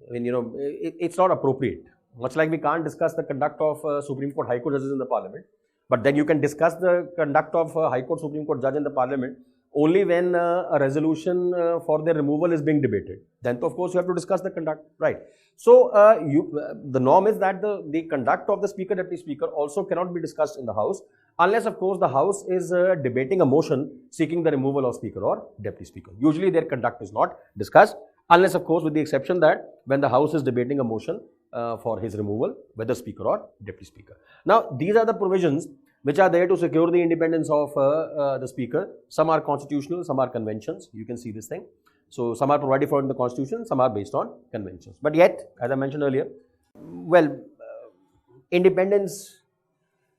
I mean, it's not appropriate. Much like we can't discuss the conduct of Supreme Court, High Court judges in the Parliament, but then you can discuss the conduct of High Court, Supreme Court judge in the Parliament only when a resolution for their removal is being debated. Then, of course, you have to discuss the conduct, right? So, the norm is that the conduct of the speaker, deputy speaker also cannot be discussed in the House unless, of course, the House is debating a motion seeking the removal of speaker or deputy speaker. Usually, their conduct is not discussed unless, of course, with the exception that when the House is debating a motion for his removal, whether speaker or deputy speaker. Now, these are the provisions which are there to secure the independence of the speaker. Some are constitutional, some are conventions. You can see this thing. So, some are provided for in the constitution, some are based on conventions. But yet, as I mentioned earlier, well, independence,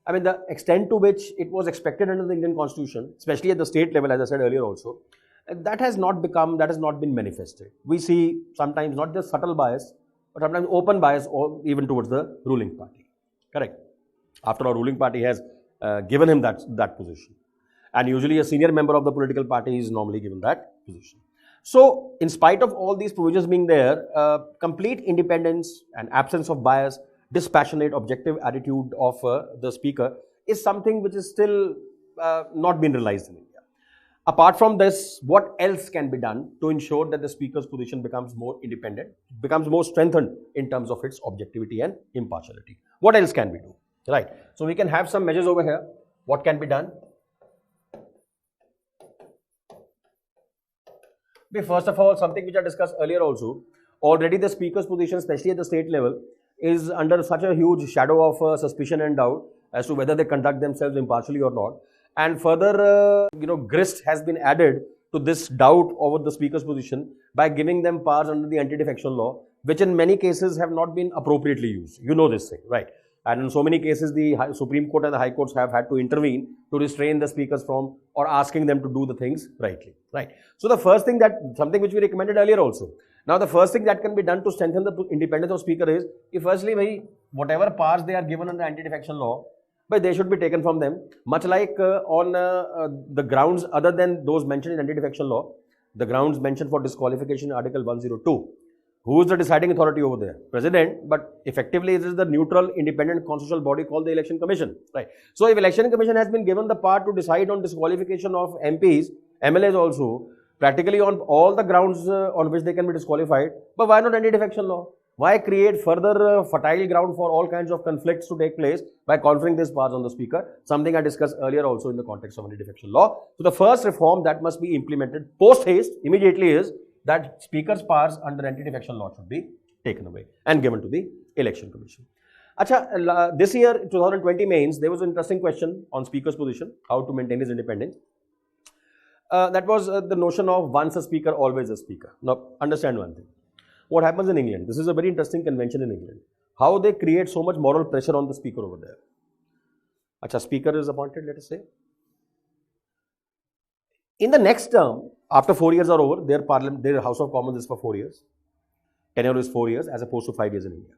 I mean, the extent to which it was expected under the Indian constitution, especially at the state level, as I said earlier also, that has not been manifested. We see sometimes not just subtle bias, but sometimes open bias or even towards the ruling party. Correct. After all, ruling party has given him that position. And usually a senior member of the political party is normally given that position. So, in spite of all these provisions being there, complete independence and absence of bias, dispassionate, objective attitude of the speaker is something which is still not been realized in India. Apart from this, what else can be done to ensure that the speaker's position becomes more independent, becomes more strengthened in terms of its objectivity and impartiality? What else can we do? Right. So, we can have some measures over here. What can be done? First of all, something which I discussed earlier also, already the speaker's position, especially at the state level, is under such a huge shadow of suspicion and doubt as to whether they conduct themselves impartially or not. And further, grist has been added to this doubt over the speaker's position by giving them powers under the anti-defection law, which in many cases have not been appropriately used. You know this thing, right? And in so many cases, the Supreme Court and the High Courts have had to intervene to restrain the speakers from or asking them to do the things rightly, right? So, the first thing something which we recommended earlier also. Now, the first thing that can be done to strengthen the independence of speaker is, firstly, whatever powers they are given under anti-defection law, but they should be taken from them, much like on the grounds other than those mentioned in anti-defection law, the grounds mentioned for disqualification in Article 102. Who is the deciding authority over there? President, but effectively it is the neutral, independent constitutional body called the Election Commission, right? So, if Election Commission has been given the power to decide on disqualification of MPs, MLAs also, practically on all the grounds on which they can be disqualified. But why not anti-defection law? Why create further fertile ground for all kinds of conflicts to take place by conferring these powers on the speaker? Something I discussed earlier also in the context of anti-defection law. So the first reform that must be implemented post haste immediately is that speaker's powers under anti-defection law should be taken away and given to the election commission. Acha, this year 2020 mains, there was an interesting question on speaker's position, how to maintain his independence. That was the notion of once a speaker, always a speaker. Now, understand one thing. What happens in England? This is a very interesting convention in England. How they create so much moral pressure on the speaker over there. Acha, speaker is appointed, let us say. In the next term, after 4 years are over, their House of Commons is for 4 years. Tenure is 4 years as opposed to 5 years in India.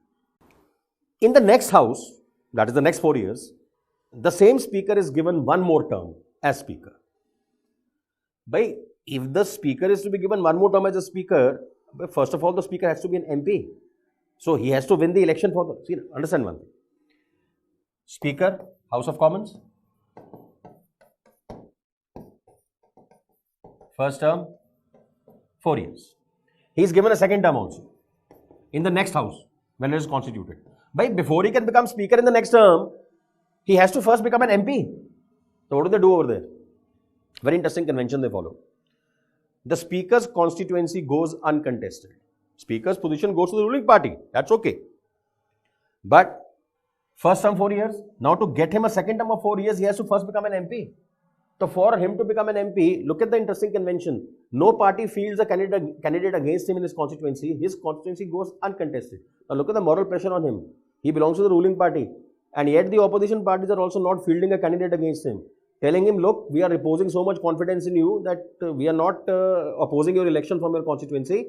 In the next house, that is the next 4 years, the same speaker is given one more term as speaker. By if the speaker is to be given one more term as a speaker, first of all, the speaker has to be an MP. So he has to win the election for the. See, understand one thing. Speaker, House of Commons. First term, 4 years. He is given a second term also in the next house when it is constituted. But before he can become speaker in the next term, he has to first become an MP. So what do they do over there? Very interesting convention they follow. The speaker's constituency goes uncontested. Speaker's position goes to the ruling party. That's okay. But first term 4 years. Now to get him a second term of 4 years, he has to first become an MP. So for him to become an MP, look at the interesting convention. No party fields a candidate against him in his constituency. His constituency goes uncontested. Now look at the moral pressure on him. He belongs to the ruling party. And yet the opposition parties are also not fielding a candidate against him. Telling him, look, we are reposing so much confidence in you that we are not opposing your election from your constituency.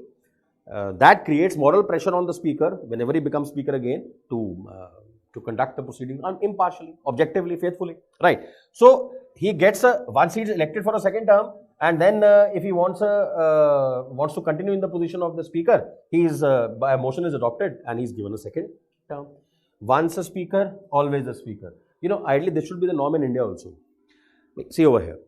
That creates moral pressure on the speaker whenever he becomes speaker again to conduct the proceeding impartially, objectively, faithfully. Right. So he gets once he is elected for a second term, and then if he wants to continue in the position of the speaker, he is by a motion is adopted and he is given a second term. Once a speaker, always a speaker. You know, ideally this should be the norm in India also. See over here.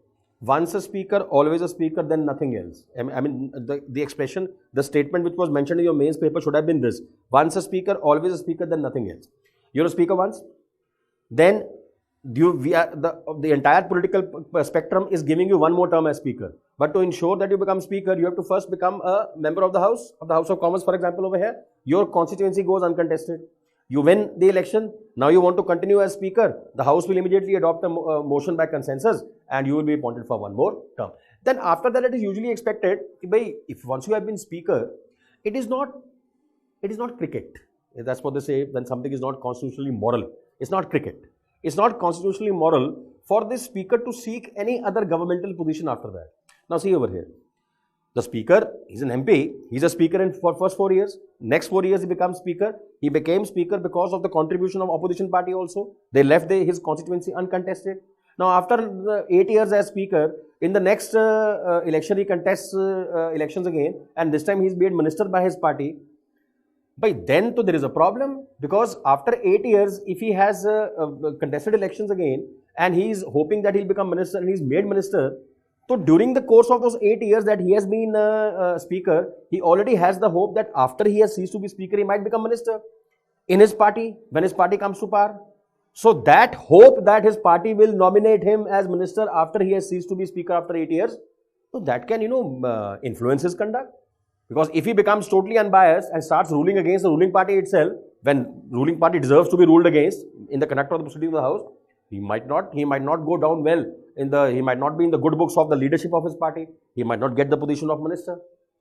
Once a speaker, always a speaker, then nothing else. I mean, the expression, the statement which was mentioned in your mains paper should have been this. Once a speaker, always a speaker, then nothing else. You're a speaker once, then the entire political spectrum is giving you one more term as speaker. But to ensure that you become speaker, you have to first become a member of the House of Commons, for example, over here. Your constituency goes uncontested. You win the election, now you want to continue as speaker, the House will immediately adopt a motion by consensus and you will be appointed for one more term. Then after that, it is usually expected, if once you have been speaker, it is not cricket. That's what they say when something is not constitutionally moral. It's not cricket. It's not constitutionally moral for this speaker to seek any other governmental position after that. Now see over here. The speaker, he's an MP, he's a speaker for first 4 years. Next 4 years he becomes speaker. He became speaker because of the contribution of opposition party also. They left his constituency uncontested. Now after the 8 years as speaker, in the next election he contests elections again, and this time he's made minister by his party. But then there is a problem, because after 8 years, if he has contested elections again and he is hoping that he'll become minister and he's made minister, so during the course of those 8 years that he has been speaker, he already has the hope that after he has ceased to be speaker, he might become minister in his party when his party comes to power. So that hope that his party will nominate him as minister after he has ceased to be speaker after 8 years, so that can, influence his conduct. Because if he becomes totally unbiased and starts ruling against the ruling party itself, when ruling party deserves to be ruled against in the conduct of the proceeding of the House, he might not go down well he might not be in the good books of the leadership of his party. He might not get the position of minister,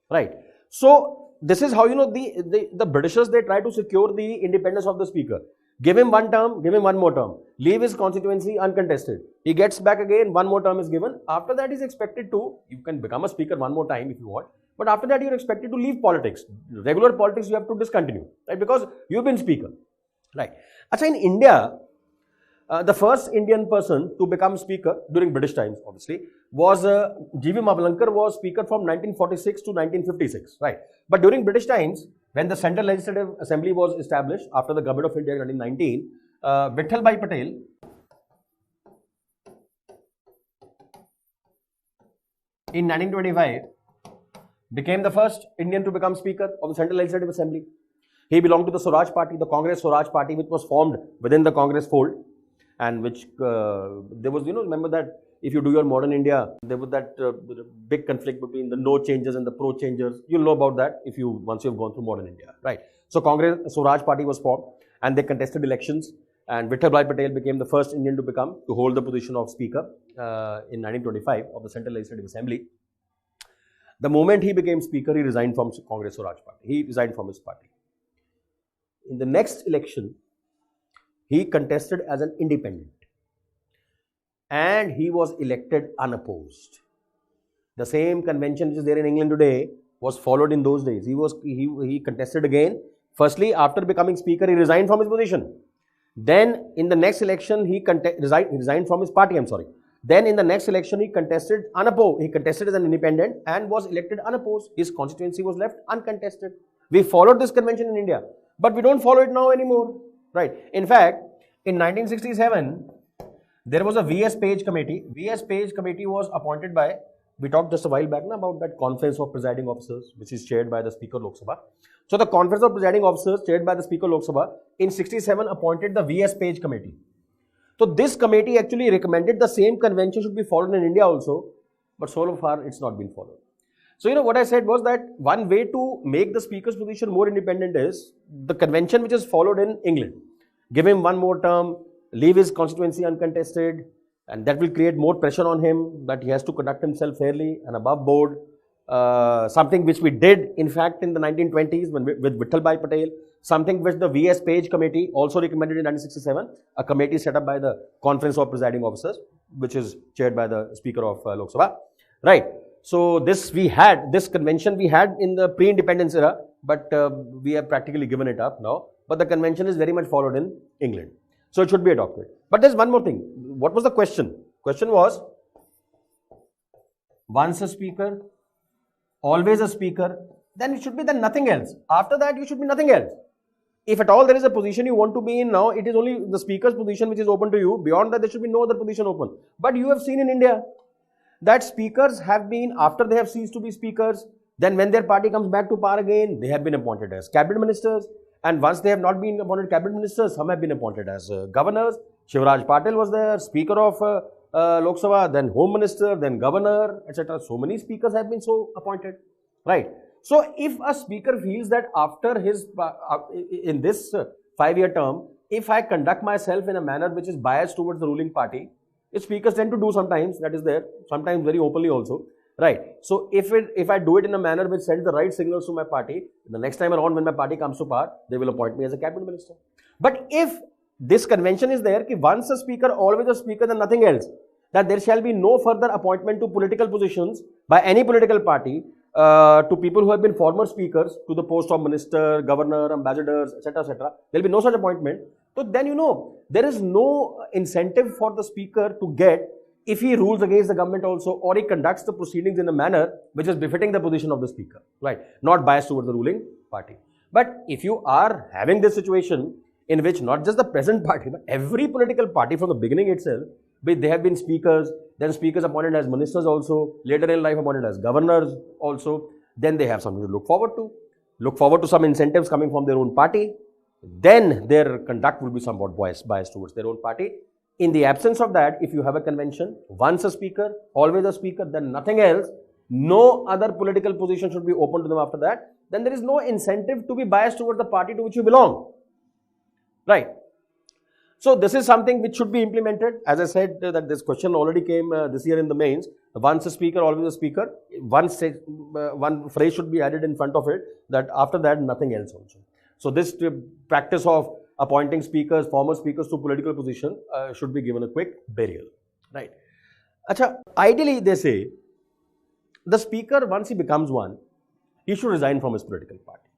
right? So this is how, the Britishers, they try to secure the independence of the speaker. Give him one term, give him one more term. Leave his constituency uncontested. He gets back again, one more term is given. After that, he's expected to, you can become a speaker one more time if you want. But after that, you're expected to leave politics. Regular politics, you have to discontinue, right? Because you've been speaker, right? Achha, in India, the first Indian person to become speaker during British times, obviously, was G.V. Mavlankar was speaker from 1946 to 1956, right? But during British times, when the Central Legislative Assembly was established after the Government of India in 1919, Vittal Bhai Patel in 1925 became the first Indian to become Speaker of the Central Legislative Assembly. He belonged to the Swaraj Party, the Congress Swaraj Party, which was formed within the Congress fold, and which there was, remember that if you do your modern India, there was that big conflict between the no changers and the pro changers. You'll know about that once you've gone through modern India, right? So Congress Swaraj Party was formed, and they contested elections, and Vittalbhai Patel became the first Indian to hold the position of Speaker in 1925 of the Central Legislative Assembly. The moment he became Speaker, he resigned from Congress Swaraj Party. He resigned from his party. In the next election, he contested as an independent, and he was elected unopposed. The same convention which is there in England today was followed in those days. He contested again. Firstly, after becoming Speaker, he resigned from his position. Then, in the next election, he resigned from his party. Then, in the next election, he contested unopposed. He contested as an independent and was elected unopposed. His constituency was left uncontested. We followed this convention in India, but we don't follow it now anymore, right? In fact, in 1967, there was a V.S. Page committee. V.S. Page committee was appointed by, we talked just a while back about that conference of presiding officers, which is chaired by the Speaker Lok Sabha. So the conference of presiding officers chaired by the Speaker Lok Sabha in 67 appointed the V.S. Page committee. So this committee actually recommended the same convention should be followed in India also, but so far it's not been followed. So what I said was that one way to make the Speaker's position more independent is the convention which is followed in England. Give him one more term, leave his constituency uncontested, and that will create more pressure on him that he has to conduct himself fairly and above board. Something which we did, in fact, in the 1920s with Vittalbhai Patel, something which the V.S. Page committee also recommended in 1967, a committee set up by the Conference of Presiding Officers, which is chaired by the Speaker of Lok Sabha, right? So this convention we had in the pre-independence era, but we have practically given it up now. But the convention is very much followed in England. So it should be adopted. But there's one more thing. What was the question? Question was, once a Speaker, always a Speaker, then it should be then nothing else. After that, you should be nothing else. If at all there is a position you want to be in now, it is only the Speaker's position which is open to you. Beyond that, there should be no other position open. But you have seen in India that Speakers have been, after they have ceased to be Speakers, then when their party comes back to power again, they have been appointed as Cabinet Ministers. And once they have not been appointed Cabinet Ministers, some have been appointed as Governors. Shivraj Patil was there, Speaker of Lok Sabha, then Home Minister, then Governor, etc. So many Speakers have been so appointed, right? So if a Speaker feels that after his, in this 5-year term, if I conduct myself in a manner which is biased towards the ruling party, Speakers tend to do sometimes, that is there, sometimes very openly also, right? So if I do it in a manner which sends the right signals to my party, the next time around when my party comes to power, they will appoint me as a Cabinet Minister. But if this convention is there, once a Speaker, always a Speaker, then nothing else, that there shall be no further appointment to political positions by any political party to people who have been former Speakers to the post of Minister, Governor, Ambassadors, etc., etc. There will be no such appointment. So then there is no incentive for the Speaker to get if he rules against the government also, or he conducts the proceedings in a manner which is befitting the position of the Speaker, right? Not biased towards the ruling party. But if you are having this situation in which not just the present party, but every political party from the beginning itself, they have been Speakers, then Speakers appointed as Ministers also, later in life appointed as Governors also, then they have something to look forward to some incentives coming from their own party, then their conduct will be somewhat biased towards their own party. In the absence of that, if you have a convention, once a Speaker, always a Speaker, then nothing else, no other political position should be open to them after that, then there is no incentive to be biased towards the party to which you belong, right? So this is something which should be implemented. As I said, that this question already came this year in the mains. Once a Speaker, always a Speaker. One phrase should be added in front of it, that after that, nothing else also. So this practice of appointing Speakers, former Speakers to political position should be given a quick burial, right? Achha, ideally, they say, the Speaker, once he becomes one, he should resign from his political party.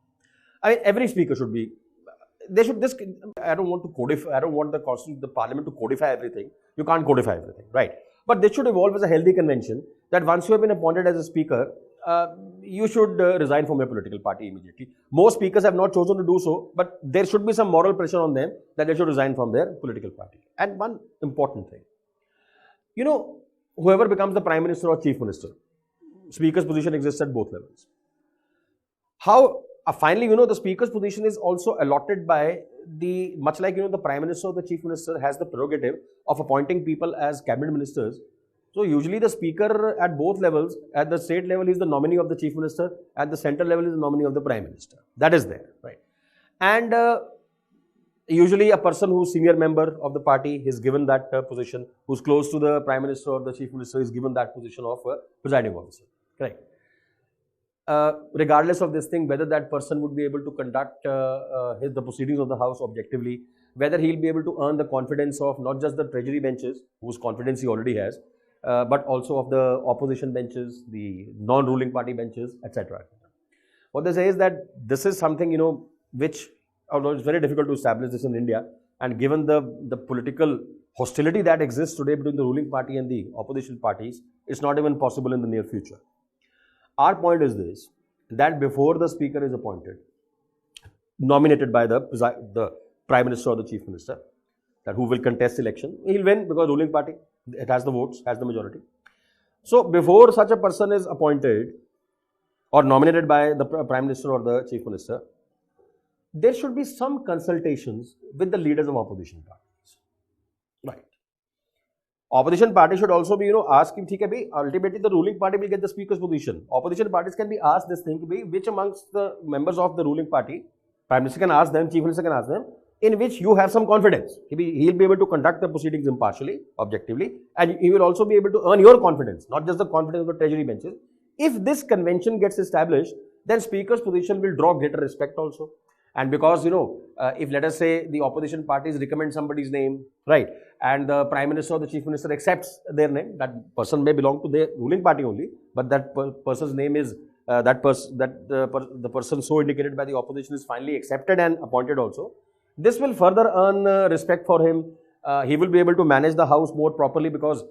I mean, every Speaker should be, I don't want to codify, I don't want the Parliament to codify everything. You can't codify everything, right? But this should evolve as a healthy convention that once you have been appointed as a Speaker, you should resign from your political party immediately. Most Speakers have not chosen to do so, but there should be some moral pressure on them that they should resign from their political party. And one important thing, whoever becomes the Prime Minister or Chief Minister, Speaker's position exists at both levels. How finally, the speaker's position is also allotted by the, much like, the prime minister or the chief minister has the prerogative of appointing people as cabinet ministers. So usually the speaker at both levels, at the state level is the nominee of the chief minister, at the central level is the nominee of the prime minister. That is there, right? And usually a person who's senior member of the party is given that position, who's close to the prime minister or the chief minister is given that position of presiding officer, correct? Regardless of this thing, whether that person would be able to conduct the proceedings of the house objectively, whether he'll be able to earn the confidence of not just the treasury benches, whose confidence he already has, but also of the opposition benches, the non-ruling party benches, etc. What they say is that this is something, which, although it's very difficult to establish this in India, and given the political hostility that exists today between the ruling party and the opposition parties, it's not even possible in the near future. Our point is this, that before the speaker is appointed, nominated by the prime minister or the chief minister, that who will contest election, he'll win because ruling party, it has the votes, has the majority. So before such a person is appointed or nominated by the prime minister or the chief minister, there should be some consultations with the leaders of opposition parties, right? Opposition party should also be, asked, ultimately the ruling party will get the speaker's position. Opposition parties can be asked this thing, which amongst the members of the ruling party, prime minister can ask them, chief minister can ask them, in which you have some confidence. He'll be able to conduct the proceedings impartially, objectively, and he will also be able to earn your confidence, not just the confidence of the treasury benches. If this convention gets established, then speaker's position will draw greater respect also. And because, if let us say the opposition parties recommend somebody's name, right, and the prime minister or the chief minister accepts their name, that person may belong to the ruling party only, but that person's name is, the person so indicated by the opposition is finally accepted and appointed also. This will further earn respect for him. He will be able to manage the house more properly because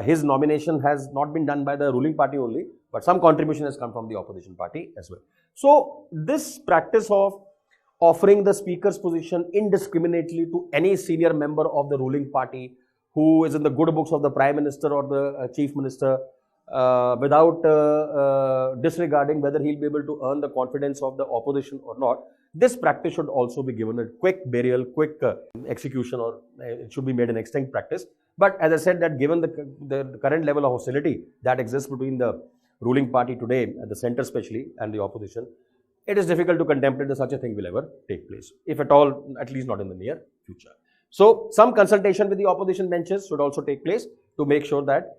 his nomination has not been done by the ruling party only, but some contribution has come from the opposition party as well. So this practice of offering the speaker's position indiscriminately to any senior member of the ruling party who is in the good books of the prime minister or the chief minister, without disregarding whether he'll be able to earn the confidence of the opposition or not, this practice should also be given a quick burial, quick execution, or it should be made an extinct practice. But as I said, that given the current level of hostility that exists between the ruling party today, at the center especially, and the opposition, it is difficult to contemplate that such a thing will ever take place, if at all, at least not in the near future. So some consultation with the opposition benches should also take place to make sure that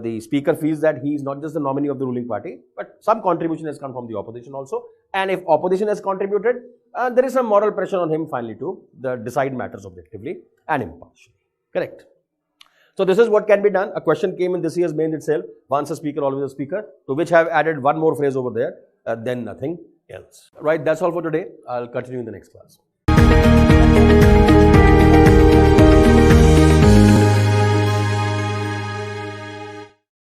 the speaker feels that he is not just the nominee of the ruling party, but some contribution has come from the opposition also. And if opposition has contributed, there is some moral pressure on him finally to decide matters objectively and impartially. Correct. So this is what can be done. A question came in this year's main itself, once a speaker, always a speaker, to which I have added one more phrase over there, then nothing else. Right, that's all for today. I'll continue in the next class.